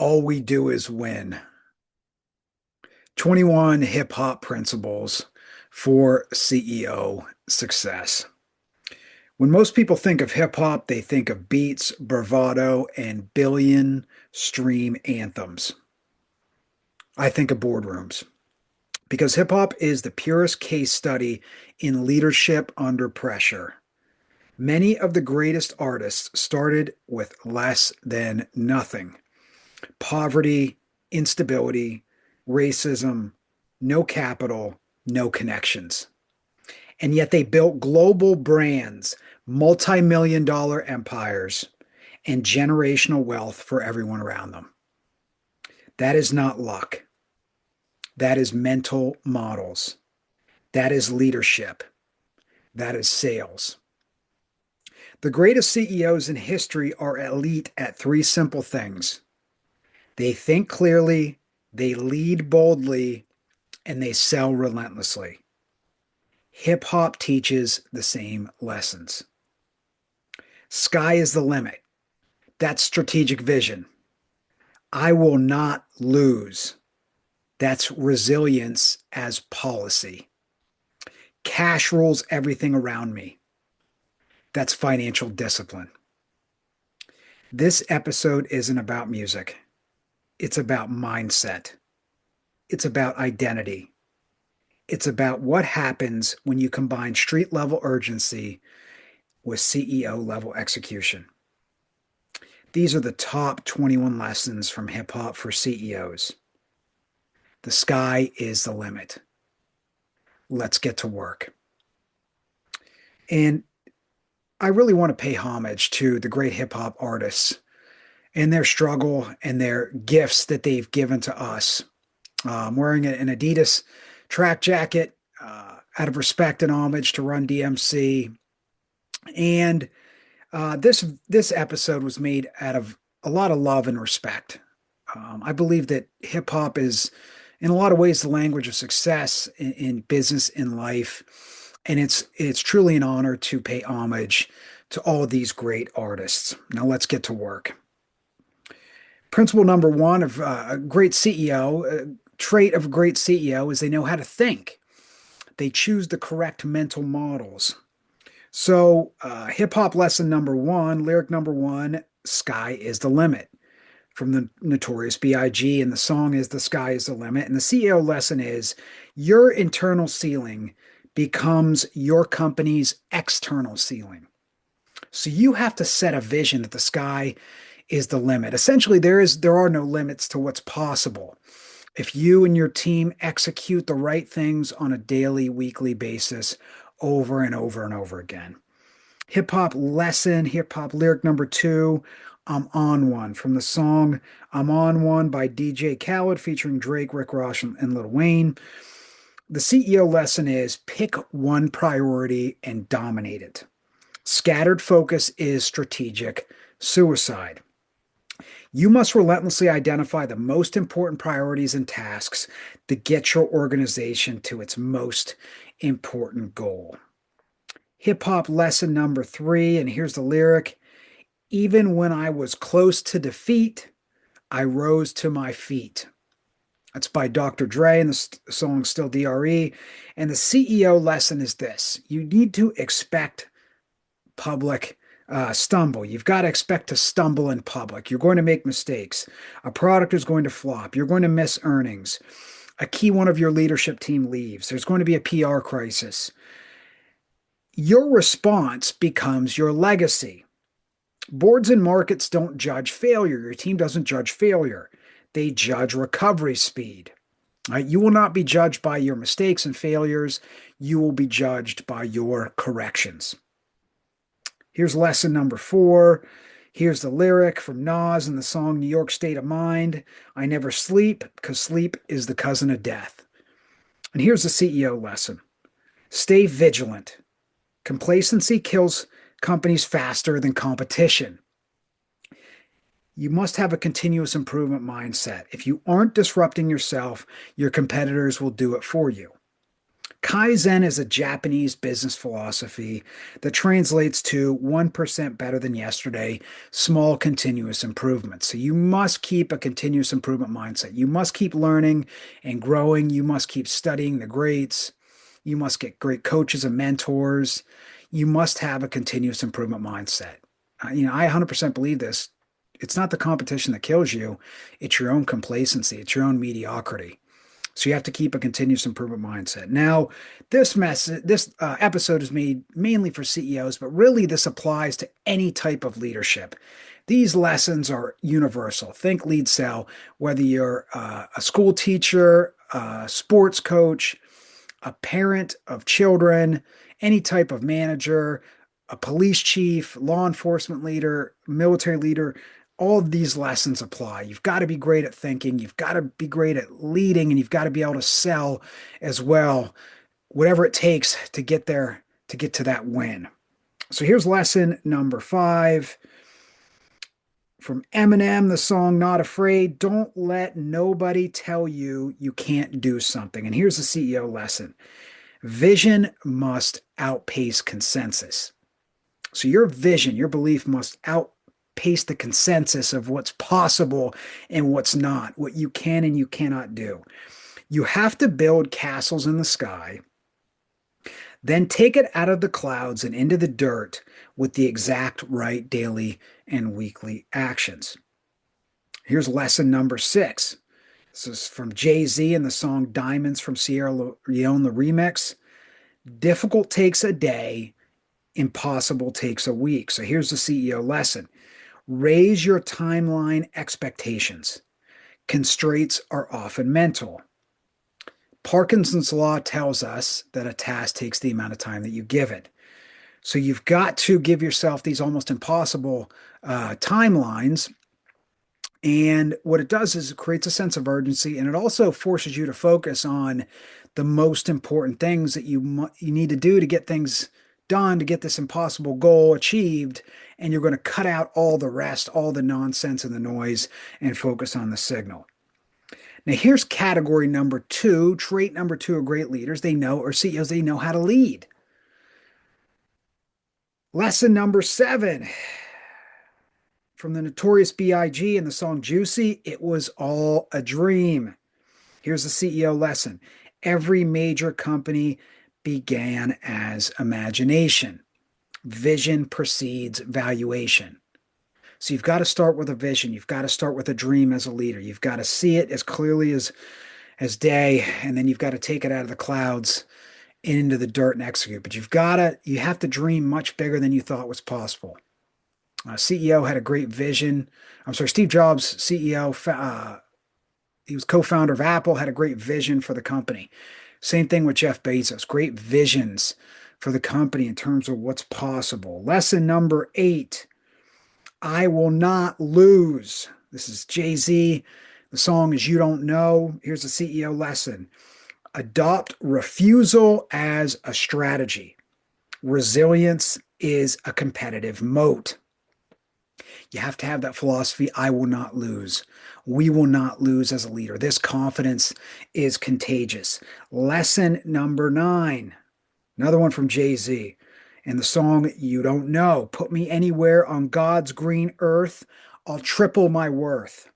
All we do is win. 21 hip hop principles for CEO success. When most people think of hip hop, they think of beats, bravado, and billion stream anthems. I think of boardrooms because hip hop is the purest case study in leadership under pressure. Many of the greatest artists started with less than nothing: poverty, instability, racism, no capital, no connections. And yet they built global brands, multi-million dollar empires, and generational wealth for everyone around them. That is not luck. That is mental models. That is leadership. That is sales. The greatest CEOs in history are elite at three simple things: they think clearly, they lead boldly, and they sell relentlessly. Hip hop teaches the same lessons. Sky is the limit. That's strategic vision. I will not lose. That's resilience as policy. Cash rules everything around me. That's financial discipline. This episode isn't about music. It's about mindset. It's about identity. It's about what happens when you combine street level urgency with CEO level execution. These are the top 21 lessons from hip hop for CEOs. The sky is the limit. Let's get to work. And I really want to pay homage to the great hip hop artists and their struggle and their gifts that they've given to us. I'm wearing an Adidas track jacket out of respect and homage to Run DMC. And this episode was made out of a lot of love and respect. I believe that hip hop is, in a lot of ways, the language of success in business, in life, and it's truly an honor to pay homage to all of these great artists. Now let's get to work. Principle number one of a great CEO, trait of a great CEO, is they know how to think. They choose the correct mental models. So, hip hop lesson number one, lyric number one: sky is the limit, from the Notorious B.I.G. And the song is "The Sky is the Limit." And the CEO lesson is your internal ceiling becomes your company's external ceiling. So you have to set a vision that the sky is the limit. Essentially, there are no limits to what's possible if you and your team execute the right things on a daily, weekly basis over and over and over again. Hip hop lesson, hip hop lyric number two: I'm on one, from the song "I'm on One" by DJ Khaled featuring Drake, Rick Ross, and Lil Wayne. The CEO lesson is pick one priority and dominate it. Scattered focus is strategic suicide. You must relentlessly identify the most important priorities and tasks to get your organization to its most important goal. Hip hop lesson number three, and here's the lyric: even when I was close to defeat, I rose to my feet. That's by Dr. and the song still D.R.E. And the CEO lesson is this: you need to expect public stumble. You've got to expect to stumble in public. You're going to make mistakes. A product is going to flop. You're going to miss earnings. A key one of your leadership team leaves. There's going to be a PR crisis. Your response becomes your legacy. Boards and markets don't judge failure. Your team doesn't judge failure. They judge recovery speed. Right? You will not be judged by your mistakes and failures. You will be judged by your corrections. Here's lesson number four. Here's the lyric from Nas in the song New York State of Mind: I never sleep because sleep is the cousin of death. And here's the CEO lesson: stay vigilant. Complacency kills companies faster than competition. You must have a continuous improvement mindset. If you aren't disrupting yourself, your competitors will do it for you. Kaizen is a Japanese business philosophy that translates to 1% better than yesterday, small continuous improvement. So you must keep a continuous improvement mindset. You must keep learning and growing. You must keep studying the greats. You must get great coaches and mentors. You must have a continuous improvement mindset. I 100% believe this. It's not the competition that kills you, it's your own complacency, it's your own mediocrity. So you have to keep a continuous improvement mindset. Now, this episode is made mainly for CEOs, but really this applies to any type of leadership. These lessons are universal. Think lead cell, whether you're a school teacher, a sports coach, a parent of children, any type of manager, a police chief, law enforcement leader, military leader, all of these lessons apply. You've got to be great at thinking, you've got to be great at leading, and you've got to be able to sell as well, whatever it takes to get there, to get to that win. So here's lesson number 5 from Eminem, the song Not Afraid. Don't let nobody tell you you can't do something. And here's the CEO lesson: vision must outpace consensus. So your vision, your belief must outpace the consensus of what's possible and what's not, what you can and you cannot do. You have to build castles in the sky, then take it out of the clouds and into the dirt with the exact right daily and weekly actions. Here's lesson number 6. This is from Jay-Z in the song Diamonds from C.R.E.A.M, the remix. Difficult takes a day, impossible takes a week. So here's the CEO lesson: raise your timeline expectations. Constraints are often mental. Parkinson's law tells us that a task takes the amount of time that you give it. So you've got to give yourself these almost impossible timelines. And what it does is it creates a sense of urgency, and it also forces you to focus on the most important things that you need to do to get things done, to get this impossible goal achieved. And you're going to cut out all the rest, all the nonsense and the noise, and focus on the signal. Now, here's category number 2, trait number 2 of great leaders. They know, or CEOs, they know how to lead. Lesson number 7 from the Notorious B.I.G. in the song Juicy: it was all a dream. Here's the CEO lesson: every major company began as imagination. Vision precedes valuation. So you've got to start with a vision. You've got to start with a dream as a leader. You've got to see it as clearly as day, and then you've got to take it out of the clouds and into the dirt and execute. But you have to dream much bigger than you thought was possible. CEO had a great vision. I'm sorry, Steve Jobs, CEO, he was co-founder of Apple, had a great vision for the company. Same thing with Jeff Bezos, great visions for the company in terms of what's possible. Lesson number 8, I will not lose. This is Jay-Z. The song is You Don't Know. Here's the CEO lesson: adopt refusal as a strategy. Resilience is a competitive moat. You have to have that philosophy: I will not lose. We will not lose as a leader. This confidence is contagious. Lesson number 9, another one from Jay-Z and the song You Don't Know. Put me anywhere on God's green earth, I'll triple my worth.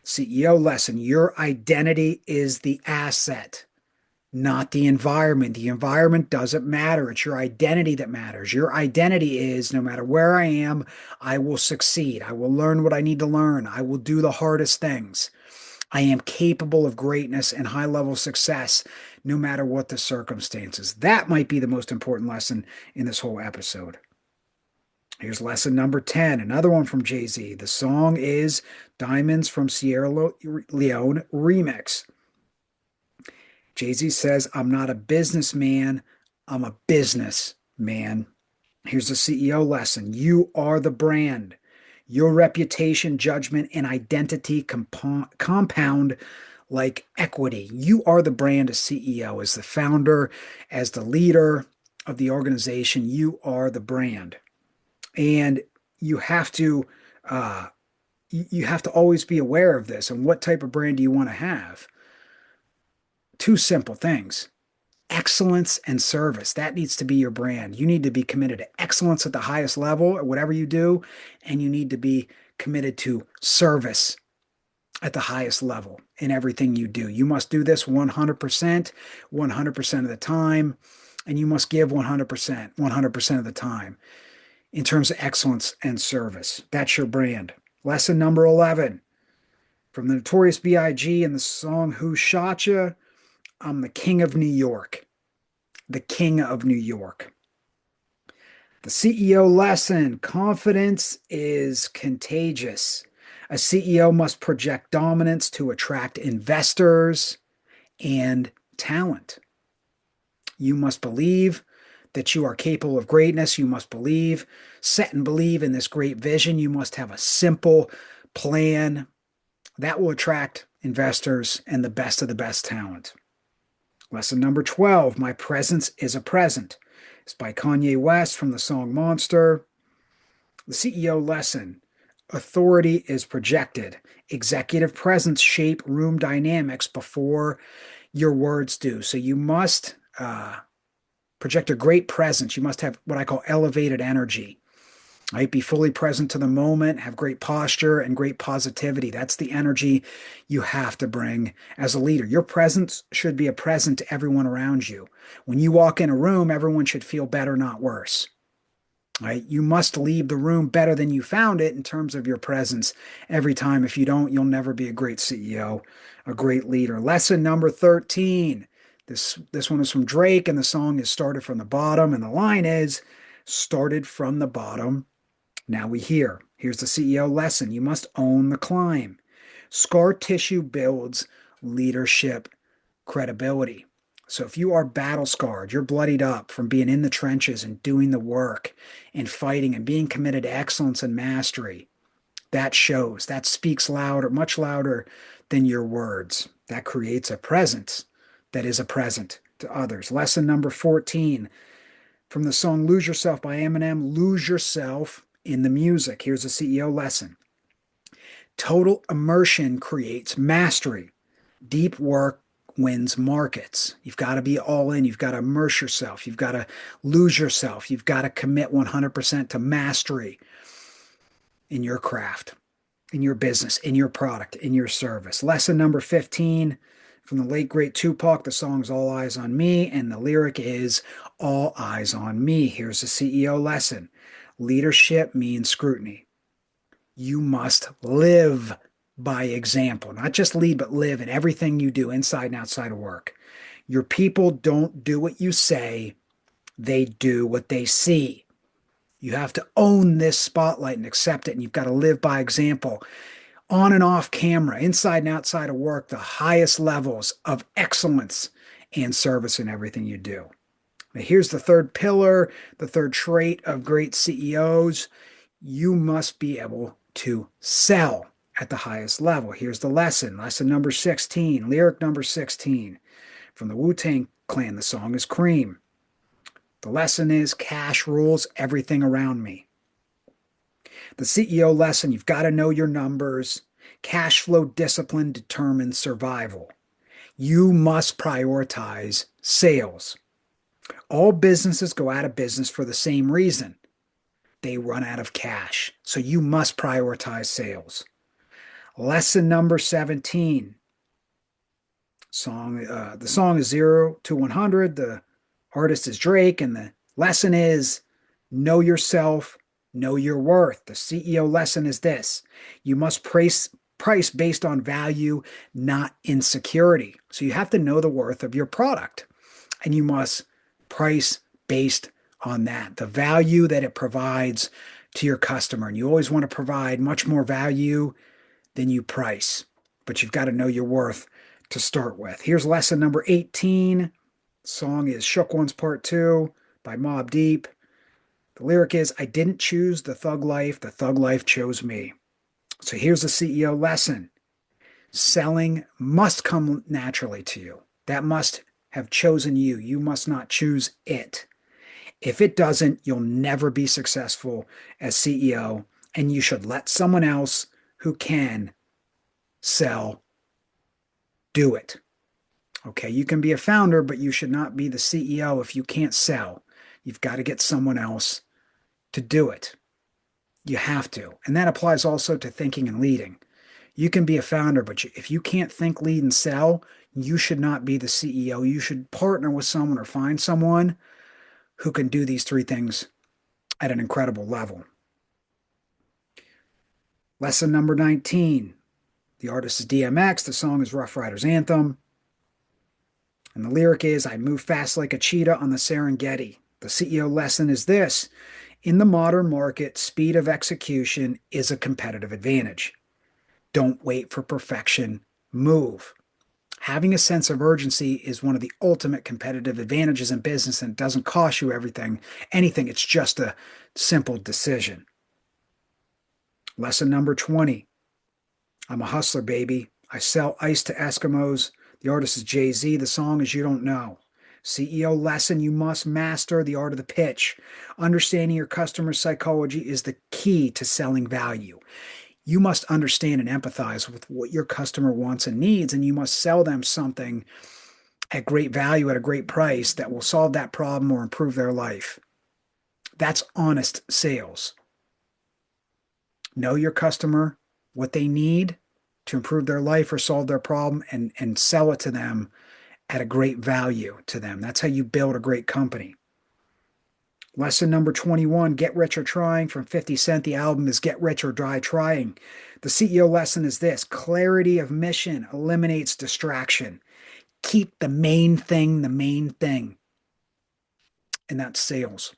CEO lesson: your identity is the asset, not the environment. The environment doesn't matter. It's your identity that matters. Your identity is, no matter where I am, I will succeed. I will learn what I need to learn. I will do the hardest things. I am capable of greatness and high level success no matter what the circumstances. That might be the most important lesson in this whole episode. Here's lesson number 10, another one from Jay-Z. The song is Diamonds from C.R.E.A.M remix. Jay-Z says, I'm not a businessman, I'm a businessman. Here's the CEO lesson: you are the brand. Your reputation, judgment, and identity compound like equity. You are the brand as CEO, as the founder, as the leader of the organization. You are the brand. And you have to always be aware of this. And what type of brand do you want to have? 2 simple things: Excellence and service. That needs to be your brand. You need to be committed to excellence at the highest level at whatever you do, and you need to be committed to service at the highest level in everything you do. You must do this 100%, 100% of the time, and you must give 100%, 100% of the time in terms of excellence and service. That's your brand. Lesson number 11 from the Notorious B.I.G. and the song Who Shot Ya? I'm the king of New York. The king of New York. The CEO lesson: confidence is contagious. A CEO must project dominance to attract investors and talent. You must believe that you are capable of greatness. You must believe, set and believe in this great vision. You must have a simple plan that will attract investors and the best of the best talent. Lesson number 12, My Presence is a Present. It's by Kanye West from the song Monster. The CEO lesson: authority is projected. Executive presence shape room dynamics before your words do. So you must project a great presence. You must have what I call elevated energy. Right? Be fully present to the moment, have great posture and great positivity. That's the energy you have to bring as a leader. Your presence should be a present to everyone around you. When you walk in a room, everyone should feel better, not worse. Right? You must leave the room better than you found it in terms of your presence every time. If you don't, you'll never be a great CEO, a great leader. Lesson number 13. This one is from Drake, and the song is Started from the Bottom, and the line is, started from the bottom. Now we hear. Here's the CEO lesson. You must own the climb. Scar tissue builds leadership credibility. So if you are battle scarred, you're bloodied up from being in the trenches and doing the work and fighting and being committed to excellence and mastery, that shows, that speaks louder, much louder than your words. That creates a presence that is a present to others. Lesson number 14 from the song Lose Yourself by Eminem: lose yourself in the music. Here's a CEO lesson. Total immersion creates mastery. Deep work wins markets. You've got to be all in. You've got to immerse yourself. You've got to lose yourself. You've got to commit 100% to mastery in your craft, in your business, in your product, in your service. Lesson number 15 from the late great Tupac. The song's All Eyes on Me, and the lyric is All Eyes on Me. Here's the CEO lesson. Leadership means scrutiny. You must live by example, not just lead, but live in everything you do inside and outside of work. Your people don't do what you say, they do what they see. You have to own this spotlight and accept it, and you've got to live by example. On and off camera, inside and outside of work, the highest levels of excellence and service in everything you do. Now, here's the third pillar, the third trait of great CEOs. You must be able to sell at the highest level. Here's the lesson. Lesson number 16, lyric number 16 from the Wu-Tang Clan. The song is C.R.E.A.M. The lesson is cash rules everything around me. The CEO lesson: you've got to know your numbers. Cash flow discipline determines survival. You must prioritize sales. All businesses go out of business for the same reason. They run out of cash. So you must prioritize sales. Lesson number 17. The song is 0 to 100. The artist is Drake, and the lesson is know yourself, know your worth. The CEO lesson is this: you must price based on value, not insecurity. So you have to know the worth of your product, and you must price based on that, the value that it provides to your customer. And you always want to provide much more value than you price, but you've got to know your worth to start with. Here's lesson number 18. The song is Shook Ones Part 2 by Mobb Deep. The lyric is, I didn't choose the thug life chose me. So here's the CEO lesson. Selling must come naturally to you. That must have chosen you. You must not choose it. If it doesn't, you'll never be successful as CEO, and you should let someone else who can sell do it. Okay, you can be a founder, but you should not be the CEO if you can't sell. You've got to get someone else to do it. You have to. And that applies also to thinking and leading. You can be a founder, but if you can't think, lead, and sell, you should not be the CEO. You should partner with someone or find someone who can do these three things at an incredible level. Lesson number 19. The artist is DMX. The song is Rough Riders Anthem. And the lyric is, I move fast like a cheetah on the Serengeti. The CEO lesson is this: in the modern market, speed of execution is a competitive advantage. Don't wait for perfection. Move. Having a sense of urgency is one of the ultimate competitive advantages in business, and it doesn't cost you anything. It's just a simple decision. Lesson number 20. I'm a hustler, baby. I sell ice to Eskimos. The artist is Jay-Z. The song is You Don't Know. CEO lesson: you must master the art of the pitch. Understanding your customer's psychology is the key to selling value. You must understand and empathize with what your customer wants and needs, and you must sell them something at great value at a great price that will solve that problem or improve their life. That's honest sales. Know your customer, what they need to improve their life or solve their problem, and sell it to them at a great value to them. That's how you build a great company. Lesson number 21, Get Rich or Trying from 50 Cent. The album is Get Rich or Die Trying. The CEO lesson is this: clarity of mission eliminates distraction. Keep the main thing, and that's sales.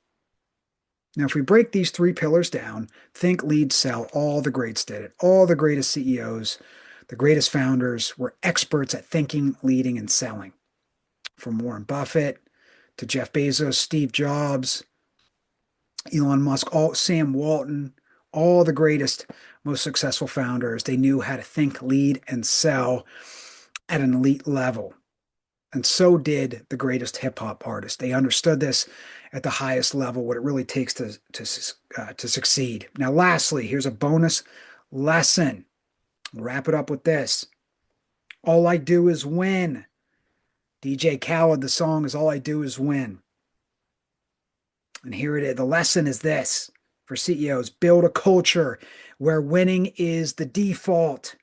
Now, if we break these three pillars down, think, lead, sell, all the greats did it. All the greatest CEOs, the greatest founders were experts at thinking, leading, and selling. From Warren Buffett to Jeff Bezos, Steve Jobs, Elon Musk, Sam Walton, all the greatest, most successful founders, they knew how to think, lead, and sell at an elite level. And so did the greatest hip hop artists. They understood this at the highest level, what it really takes to succeed. Now, lastly, here's a bonus lesson. We'll wrap it up with this. All I do is win. DJ Khaled, the song is All I Do Is Win. And here it is. The lesson is this for CEOs: build a culture where winning is the default.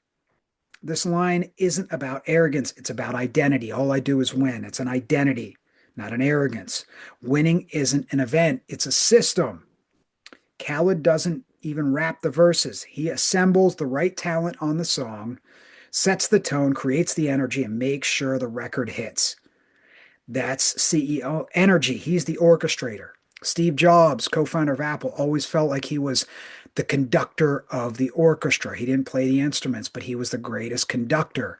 This line isn't about arrogance, it's about identity. All I do is win. It's an identity, not an arrogance. Winning isn't an event, it's a system. Khaled doesn't even rap the verses. He assembles the right talent on the song, sets the tone, creates the energy, and makes sure the record hits. That's CEO energy. He's the orchestrator. Steve Jobs, co-founder of Apple, always felt like he was the conductor of the orchestra. He didn't play the instruments, but he was the greatest conductor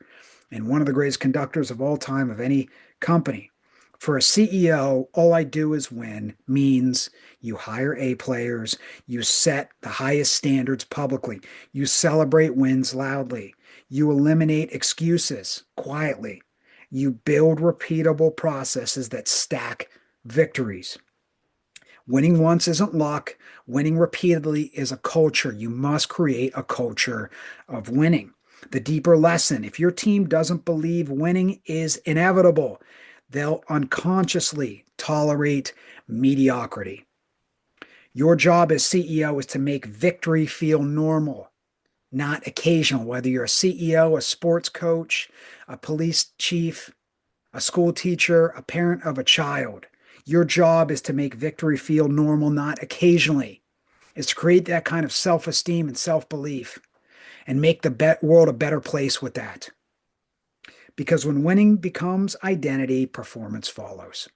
and one of the greatest conductors of all time of any company. For a CEO, all I do is win means you hire A players, you set the highest standards publicly, you celebrate wins loudly, you eliminate excuses quietly, you build repeatable processes that stack victories. Winning once isn't luck. Winning repeatedly is a culture. You must create a culture of winning. The deeper lesson: if your team doesn't believe winning is inevitable, they'll unconsciously tolerate mediocrity. Your job as CEO is to make victory feel normal, not occasional. Whether you're a CEO, a sports coach, a police chief, a school teacher, a parent of a child, your job is to make victory feel normal, not occasionally. It's to create that kind of self-esteem and self-belief and make the world a better place with that. Because when winning becomes identity, performance follows.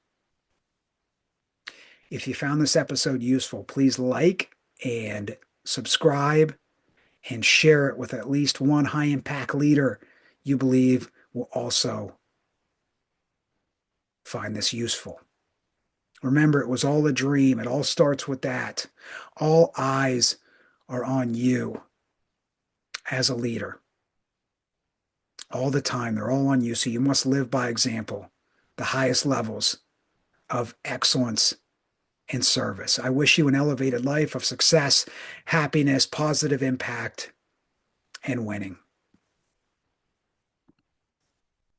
If you found this episode useful, please like and subscribe and share it with at least one high-impact leader you believe will also find this useful. Remember, it was all a dream. It all starts with that. All eyes are on you as a leader. All the time, they're all on you. So you must live by example, the highest levels of excellence and service. I wish you an elevated life of success, happiness, positive impact, and winning.